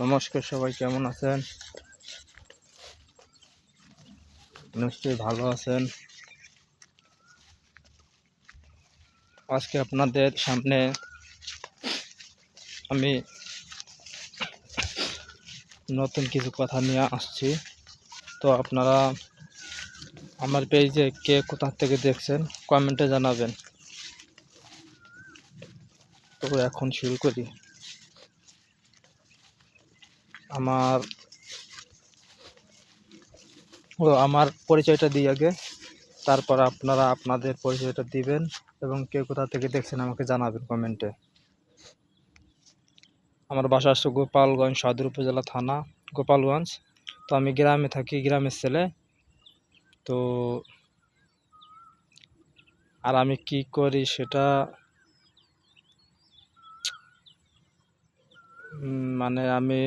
নমস্কার, সবাই কেমন আছেন? নিশ্চয়ই ভালো আছেন। আজকে আপনাদের সামনে আমি নতুন কিছু কথা নিয়ে আসছি। তো আপনারা আমার পেজে কে কোথা থেকে দেখছেন কমেন্টে জানাবেন। তো এখন শুরু করি। আমার পরিচয়টা দিই আগে, তারপর আপনারা আপনাদের পরিচয়টা দিবেন এবং কে কোথা থেকে দেখছেন আমাকে জানাবেন কমেন্টে। আমার বাসা হচ্ছে গোপালগঞ্জ, সদর উপজেলা থানা গোপালগঞ্জ। তো আমি গ্রামে থাকি, গ্রামের ছেলে। তো আর আমি কি করি সেটা মানে আমি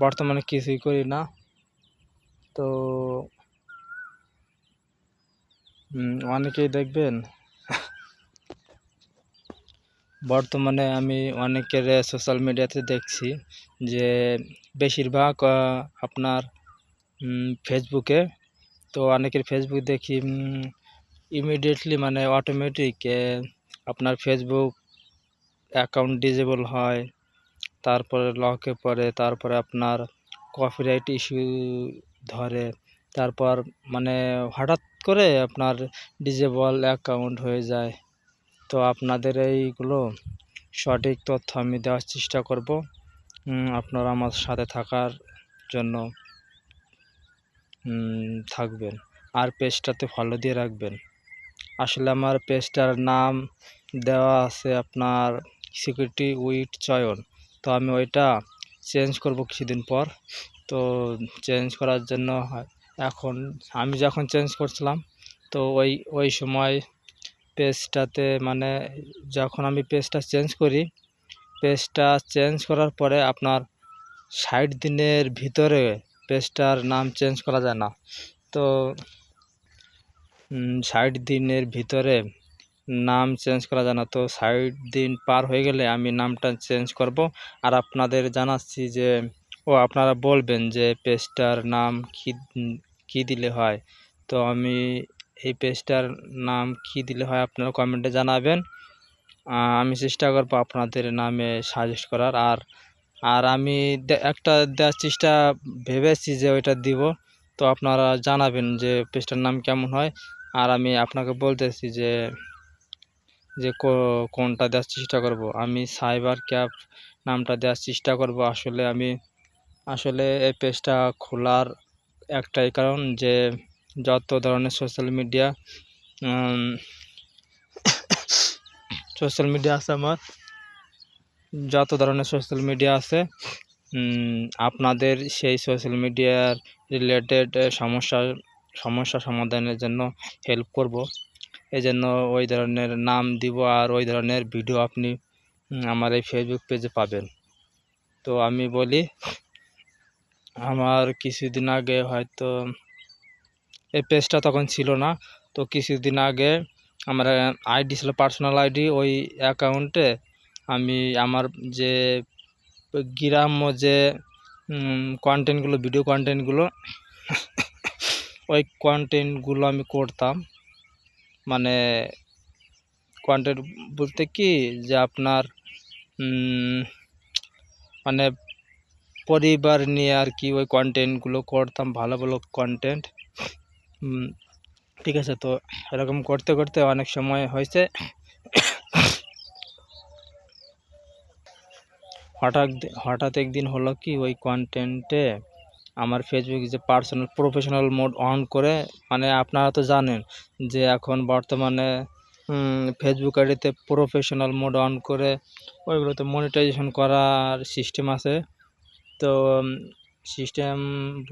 বর্তমানে কিছুই করি না। তো অনেকেই দেখবেন বর্তমানে আমি অনেকের সোশ্যাল মিডিয়াতে দেখছি যে বেশিরভাগ আপনার ফেসবুকে। তো অনেকের ফেসবুক দেখি ইমিডিয়েটলি মানে অটোমেটিক আপনার ফেসবুক অ্যাকাউন্ট ডিজেবল হয়, তারপরে লকে পড়ে, তারপরে আপনার কপিরাইট ইস্যু ধরে, তারপর মানে হঠাৎ করে আপনার ডিজেবল অ্যাকাউন্ট হয়ে যায়। তো আপনাদের এইগুলো সঠিক তথ্য আমি দেওয়ার চেষ্টা করব। আপনারা আমার সাথে থাকার জন্য থাকবেন, আর পেজটাতে ফলো দিয়ে রাখবেন। আসলে আমার পেজটার নাম দেওয়া আছে আপনার সিকিউরিটি উইথ চয়ন। তো আমি ওইটা চেঞ্জ করব কিছুদিন পর। তো চেঞ্জ করার জন্য এখন আমি যখন চেঞ্জ করছিলাম, তো ওই সময় পেজটাতে মানে যখন আমি পেজটা চেঞ্জ করি, পেজটা চেঞ্জ করার পরে আপনার 60 দিনের ভিতরে পেজটার নাম চেঞ্জ করা যায় না। তো 60 দিনের ভিতরে নাম চেঞ্জ করা যায় না। তো 60 দিন পার হয়ে গেলে আমি নামটা চেঞ্জ করব। আর আপনাদের জানাচ্ছি যে আপনারা বলবেন যে পেজটার নাম কী দিলে হয়। তো আমি এই পেজটার নাম কী দিলে হয় আপনারা কমেন্টে জানাবেন। আমি চেষ্টা করব আপনাদের নামে সাজেস্ট করার। আর আমি একটা দেওয়ার চেষ্টা ভেবেছি যে ওইটা দিব। তো আপনারা জানাবেন যে পেজটার নাম কেমন হয়। আর আমি আপনাকে বলতেছি যে কোনটা দেওয়ার চেষ্টা করব। আমি সাইবার ক্যাফ নামটা দেওয়ার চেষ্টা করব। আসলে এই পেজটা খোলার একটাই কারণ যে যত ধরনের সোশ্যাল মিডিয়া আছে, আমার যত ধরনের সোশ্যাল মিডিয়া আছে, আপনাদের সেই সোশ্যাল মিডিয়ার রিলেটেড সমস্যা সমাধানের জন্য হেল্প করব। এই জন্য ওই ধরনের নাম দিব, আর ওই ধরনের ভিডিও আপনি আমার এই ফেসবুক পেজে পাবেন। তো আমি বলি, আমার কিছুদিন আগে হয়তো এই পেজটা তখন ছিল না। তো কিছুদিন আগে আমার আইডি ছিল, পার্সোনাল আইডি। ওই অ্যাকাউন্টে আমি আমার যে গ্রাম্য যে কন্টেন্টগুলো, ভিডিও কন্টেন্টগুলো, ওই কন্টেন্টগুলো আমি করতাম। মানে কন্টেন্ট বলতে কি যে আপনার মানে পরিবার নিয়ে আর কি ওই কন্টেন্টগুলো করতাম, ভালো ভালো কন্টেন্ট। ঠিক আছে, তো এরকম করতে করতে অনেক সময় হয়েছে হঠাৎ একদিন হলো কি, ওই কন্টেন্টে আমার ফেসবুক যে প্রফেশনাল মোড অন করে, মানে আপনারা তো জানেন যে এখন বর্তমানে ফেসবুক আইডিতে প্রফেশনাল মোড অন করে ওইগুলোতে মনিটাইজেশন করার সিস্টেম আছে। তো সিস্টেম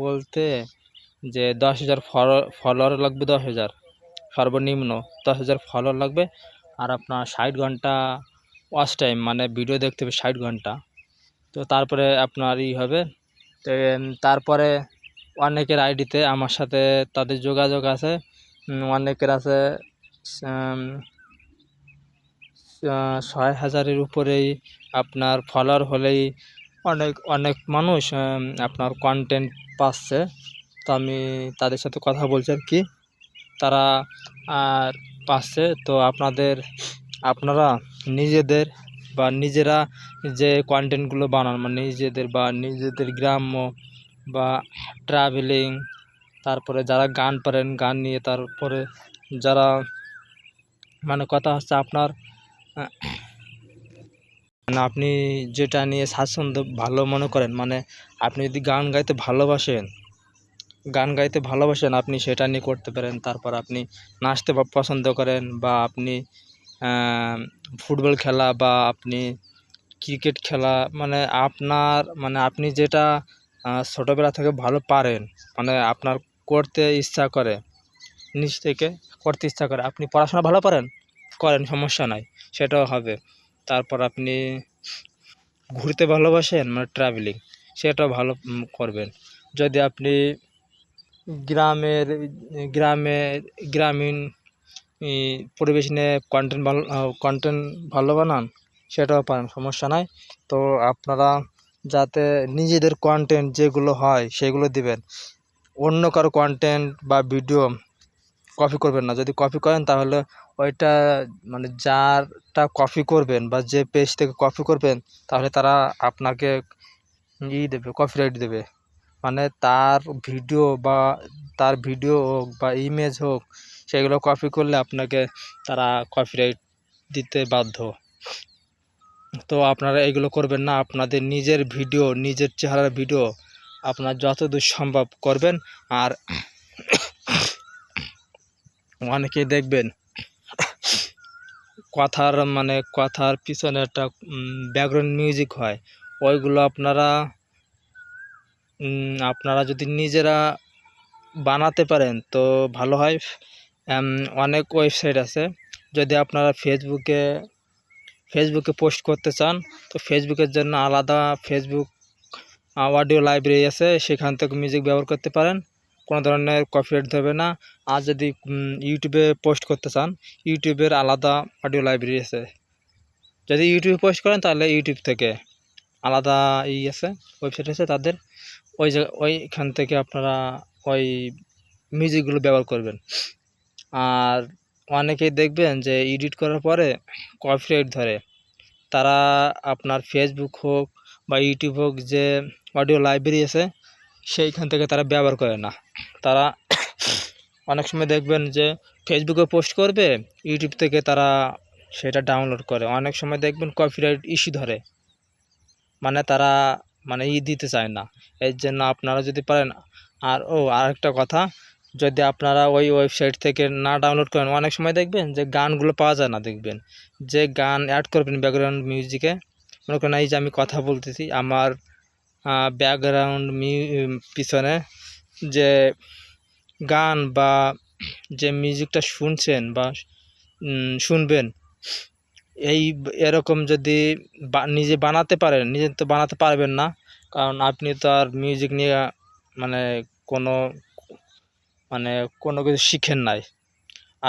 বলতে যে 10,000 ফলোয়ার লাগবে, 10,000 সর্বনিম্ন 10,000 ফলোয়ার লাগবে। আর আপনার 60 ঘন্টা ওয়াচ টাইম, মানে ভিডিও দেখতে হবে 60 ঘন্টা। তো তারপরে আপনার হবে। তো তারপরে অনেকের আইডিতে আমার সাথে তাদের যোগাযোগ আছে। অনেকের আছে 6,000-এর উপরেই আপনার ফলোয়ার হলেই অনেক অনেক মানুষ আপনার কন্টেন্ট পাচ্ছে। তো আমি তাদের সাথে কথা বলছি আর কি, তারা আর পাচ্ছে। তো আপনারা নিজেদের বা নিজেরা যে কন্টেন্টগুলো বানান, মানে নিজেদের গ্রাম্য বা ট্রাভেলিং, তারপরে যারা গান পারেন গান নিয়ে, তারপরে যারা মানে কথা হচ্ছে আপনার মানে আপনি যেটা নিয়ে স্বাচ্ছন্দ্য ভালো মনে করেন, মানে আপনি যদি গান গাইতে ভালোবাসেন আপনি সেটা নিয়ে করতে পারেন। তারপর আপনি নাচতে পছন্দ করেন, বা আপনি ফুটবল খেলা বা আপনি ক্রিকেট খেলা, মানে আপনি যেটা ছোটোবেলা থেকে ভালো পারেন, মানে আপনার করতে ইচ্ছা করে, নিজ থেকে করতে ইচ্ছা করে। আপনি পড়াশোনা ভালো করেন, সমস্যা নাই, সেটাও হবে। তারপর আপনি ঘুরতে ভালোবাসেন, মানে ট্রাভেলিং, সেটাও ভালো করবেন। যদি আপনি গ্রামের গ্রামে গ্রামীণ পরিবেশ নিয়ে কন্টেন্ট ভালো বানান, সেটাও পারেন, সমস্যা নাই। তো আপনারা যাতে নিজেদের কন্টেন্ট যেগুলো হয় সেগুলো দিবেন, অন্য কারো কন্টেন্ট বা ভিডিও কপি করবেন না। যদি কপি করেন তাহলে ওইটা মানে যারটা কপি করবেন বা যে পেজ থেকে কপি করবেন, তাহলে তারা আপনাকে দেবে, কপিরাইট দেবে। মানে তার ভিডিও হোক বা ইমেজ হোক, সেগুলো কপি করলে আপনাকে তারা কপিরাইট দিতে বাধ্য। তো আপনারা এগুলো করবেন না। আপনাদের নিজের ভিডিও, নিজের চেহারার ভিডিও আপনার যতদূর সম্ভব করবেন। আর অনেকেই দেখবেন কথার পিছনে একটা ব্যাকগ্রাউন্ড মিউজিক হয়, ওইগুলো আপনারা যদি নিজেরা বানাতে পারেন তো ভালো হয়। অনেক ওয়েবসাইট আছে। যদি আপনারা ফেসবুকে পোস্ট করতে চান, তো ফেসবুকের জন্য আলাদা ফেসবুক অডিও লাইব্রেরি আছে, সেখান থেকে মিউজিক ব্যবহার করতে পারেন, কোনো ধরনের কপিরাইট দেবে না। আর যদি ইউটিউবে পোস্ট করতে চান, ইউটিউবের আলাদা অডিও লাইব্রেরি আছে। যদি ইউটিউবে পোস্ট করেন তাহলে ইউটিউব থেকে আলাদা আছে, ওয়েবসাইট আছে তাদের, ওইখান থেকে আপনারা ওই মিউজিকগুলো ব্যবহার করবেন। আর অনেকেই দেখবেন যে এডিট করার পরে কপিরাইট ধরে, তারা আপনার ফেসবুক হোক বা ইউটিউব হোক, যে অডিও লাইব্রেরি আছে সেইখান থেকে তারা ব্যবহার করে না। তারা অনেক সময় দেখবেন যে ফেসবুকে পোস্ট করবে, ইউটিউব থেকে তারা সেটা ডাউনলোড করে, অনেক সময় দেখবেন কপিরাইট ইস্যু ধরে, মানে তারা দিতে চায় না। এর জন্য আপনারা যদি পারেন। আরেকটা কথা, যদি আপনারা ওই ওয়েবসাইট থেকে না ডাউনলোড করেন, অনেক সময় দেখবেন যে গানগুলো পাওয়া যায় না। দেখবেন যে গান অ্যাড করবেন ব্যাকগ্রাউন্ড মিউজিকে, মনে করেন এই যে আমি কথা বলতেছি, আমার ব্যাকগ্রাউন্ড পিছনে যে গান বা যে মিউজিকটা শুনছেন বা শুনবেন, এরকম যদি নিজে বানাতে পারেন, নিজে তো বানাতে পারবেন না, কারণ আপনি তো আর মিউজিক নিয়ে মানে কোনো কোনো কিছু শিখেন নাই।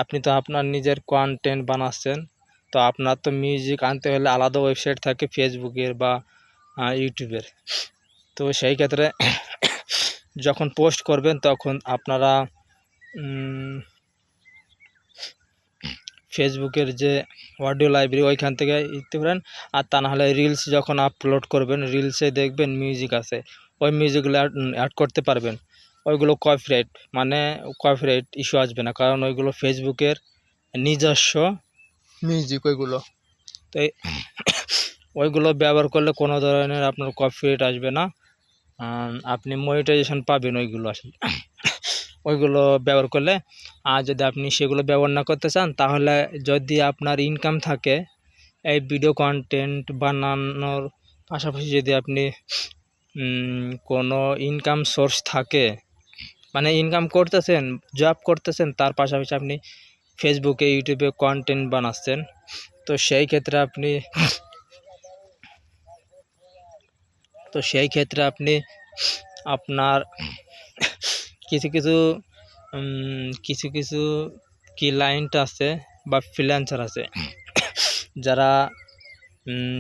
আপনি তো আপনার নিজের কন্টেন্ট বানাচ্ছেন। তো আপনার তো মিউজিক আনতে হলে আলাদা ওয়েবসাইট থাকে, ফেসবুকের বা ইউটিউবের। তো সেই ক্ষেত্রে যখন পোস্ট করবেন তখন আপনারা ফেসবুকের যে অডিও লাইব্রেরি ওইখান থেকে দিতে পারেন। আর তা নাহলে রিলস যখন আপলোড করবেন, রিলসে দেখবেন মিউজিক আছে, ওই মিউজিকগুলো অ্যাড করতে পারবেন। ওইগুলো কপিরাইট ইস্যু আসবে না, কারণ ওইগুলো ফেসবুকের নিজস্ব মিউজিক ওইগুলো। তো ওইগুলো ব্যবহার করলে কোনো ধরনের আপনার কপিরাইট আসবে না, আপনি মনিটাইজেশন পাবেন ওইগুলো ব্যবহার করলে। আর যদি আপনি সেগুলো ব্যবহার না করতে চান, তাহলে যদি আপনার ইনকাম থাকে এই ভিডিও কন্টেন্ট বানানোর পাশাপাশি, যদি আপনি কোনো ইনকাম সোর্স থাকে, মানে ইনকাম করতেছেন, জব করতেছেন, তার পাশাপাশি আপনি ফেসবুকে ইউটিউবে কন্টেন্ট বানাচ্ছেন, তো সেই ক্ষেত্রে আপনি আপনার কিছু কিছু কিছু কিছু ক্লায়েন্ট আছে বা ফ্রিল্যান্সার আছে, যারা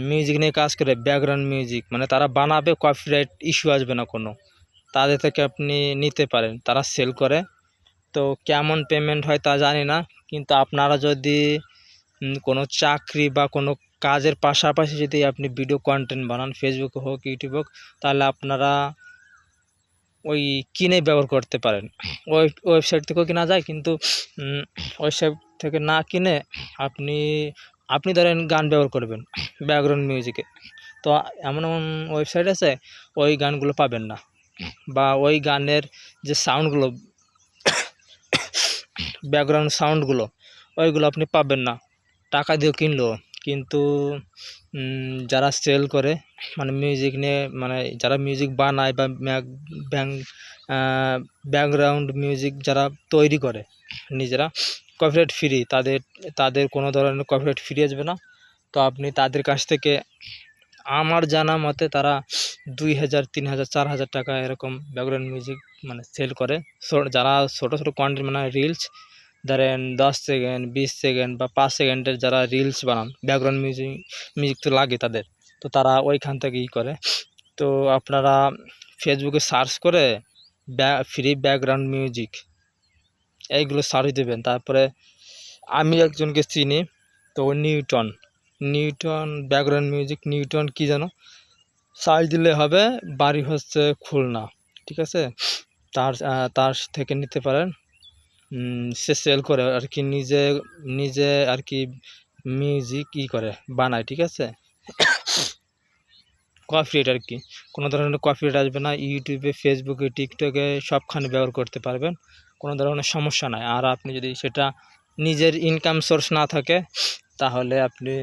মিউজিক নিয়ে কাজ করে, ব্যাকগ্রাউন্ড মিউজিক, মানে তারা বানাবে, কপিরাইট ইস্যু আসবে না কোনো, তাদের থেকে আপনি নিতে পারেন, তারা সেল করে। তো কেমন পেমেন্ট হয় তা জানি না, কিন্তু আপনারা যদি কোনো চাকরি বা কোনো কাজের পাশাপাশি যদি আপনি ভিডিও কন্টেন্ট বানান, ফেসবুকে হোক, ইউটিউব হোক, তাহলে আপনারা ওই কিনে ব্যবহার করতে পারেন। ওয়েবসাইট থেকেও কেনা যায়, কিন্তু ওয়েবসাইট থেকে না কিনে আপনি আপনি ধরেন গান ব্যবহার করবেন ব্যাকগ্রাউন্ড মিউজিকে, তো এমন এমন ওয়েবসাইট আছে ওই গানগুলো পাবেন না, বা ওই গানের যে সাউন্ডগুলো, ব্যাকগ্রাউন্ড সাউন্ডগুলো, ওইগুলো আপনি পাবেন না টাকা দিয়ে কিনলেও। কিন্তু যারা সেল করে, মানে মিউজিক নিয়ে, মানে যারা মিউজিক বানায় বা ব্যাকগ্রাউন্ড মিউজিক যারা তৈরি করে নিজেরা, কপিরাইট ফ্রি, তাদের কোনো ধরনের কপিরাইট ফ্রি আসবে না। তো আপনি তাদের কাছ থেকে, আমার জানা মতে তারা 2,000, 3,000, 4,000 টাকা এরকম ব্যাকগ্রাউন্ড মিউজিক মানে সেল করে। যারা ছোটো ছোটো কন্টেন্ট মানে রিলস, ধরেন 10 সেকেন্ড, 20 সেকেন্ড বা 5 সেকেন্ডের যারা রিলস বানান, ব্যাকগ্রাউন্ড মিউজিক তো লাগে তাদের, তো তারা ওইখান থেকে করে। তো আপনারা ফেসবুকে সার্চ করে ফ্রি ব্যাকগ্রাউন্ড মিউজিক এইগুলো সার্চ দেবেন। তারপরে আমি একজনকে চিনি, তো নিউটন ব্যাকগ্রাউন্ড মিউজিক, নিউটন কি যেন সার্চ দিলে হবে, বাড়ি হচ্ছে খুলনা, ঠিক আছে। তার থেকে নিতে পারেন। সে সেল করে আর কি, নিজে আর কি মিউজিক করে বানায়, ঠিক আছে। কপিরাইট আর কি, কোনো ধরনের কপিরাইট আসবে না। ইউটিউবে, ফেসবুকে, টিকটকে সবখানে ব্যবহার করতে পারবেন, কোনো ধরনের সমস্যা নাই। আর আপনি যদি সেটা নিজের ইনকাম সোর্স না থাকে, তাহলে আপনি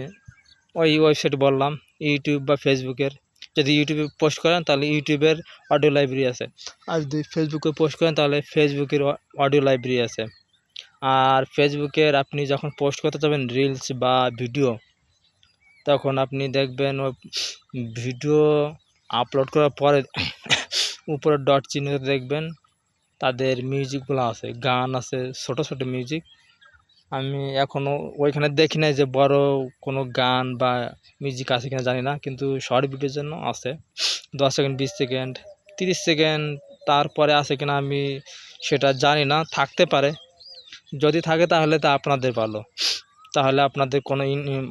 ওই ওয়েবসাইট বললাম, ইউটিউব বা ফেসবুকের, যদি ইউটিউবে পোস্ট করেন তাহলে ইউটিউবের অডিও লাইব্রেরি আছে, আর যদি ফেসবুকে পোস্ট করেন তাহলে ফেসবুকের অডিও লাইব্রেরি আছে। আর ফেসবুকের আপনি যখন পোস্ট করতে যাবেন রিলস বা ভিডিও, তখন আপনি দেখবেন ও ভিডিও আপলোড করার পরে উপরে ডট চিহ্ন দেখবেন তাদের মিউজিকগুলো আছে, গান আছে, ছোটো ছোটো মিউজিক। আমি এখনও ওইখানে দেখি নাই যে বড় কোনো গান বা মিউজিক আছে কিনা জানি না, কিন্তু শর্ট ভিডিওর জন্য আছে 10 সেকেন্ড, 20 সেকেন্ড, 30 সেকেন্ড, তারপরে আছে কিনা আমি সেটা জানি না, থাকতে পারে। যদি থাকে তাহলে তা আপনাদের ভালো, তাহলে আপনাদের কোনো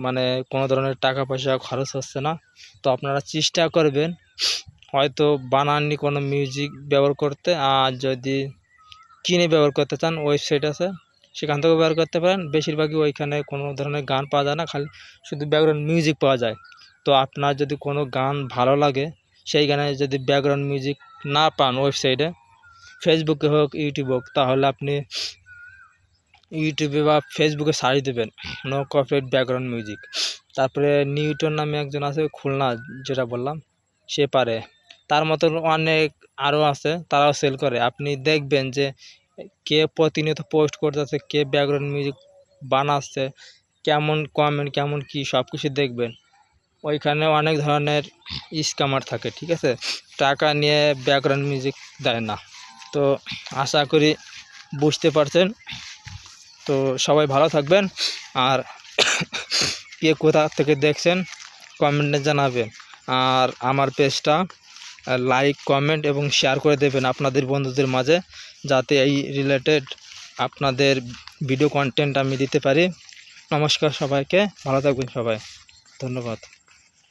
মানে কোনো ধরনের টাকা পয়সা খরচ হচ্ছে না। তো আপনারা চেষ্টা করবেন হয়তো বানাননি কোনো মিউজিক ব্যবহার করতে, আর যদি কিনে ব্যবহার করতে চান ওয়েবসাইট আছে, সেখান থেকেও ব্যবহার করতে পারেন। বেশিরভাগই ওইখানে কোনো ধরনের গান পাওয়া যায় না, খালি শুধু ব্যাকগ্রাউন্ড মিউজিক পাওয়া যায়। তো আপনার যদি কোনো গান ভালো লাগে, সেই গানে যদি ব্যাকগ্রাউন্ড মিউজিক না পান ওয়েবসাইটে, ফেসবুকে হোক, ইউটিউব হোক, তাহলে আপনি ইউটিউবে বা ফেসবুকে সার্চ দেবেন নো কপিরাইট ব্যাকগ্রাউন্ড মিউজিক। তারপরে নিউটন নামে একজন আছে খুলনা, যেটা বললাম, সে পারে। তার মতন অনেক আরও আছে, তারাও সেল করে। আপনি দেখবেন যে কে প্রতিনিয়ত পোস্ট করতেছে, কে ব্যাকগ্রাউন্ড মিউজিক বানাচ্ছে, কেমন কমেন্ট, কেমন কি, সব কিছু দেখবেন। ওইখানে অনেক ধরনের স্ক্যামার থাকে, ঠিক আছে, টাকা নিয়ে ব্যাকগ্রাউন্ড মিউজিক দেয় না। তো আশা করি বুঝতে পারছেন। তো সবাই ভালো থাকবেন, আর কে কোথা থেকে দেখছেন কমেন্টে জানাবেন, আর আমার পেজটা লাইক, কমেন্ট এবং শেয়ার করে দেবেন আপনাদের বন্ধুদের মাঝে, যাতে এই রিলেটেড আপনাদের ভিডিও কন্টেন্ট আমি দিতে পারি। নমস্কার সবাইকে, ভালো থাকবেন সবাই, ধন্যবাদ।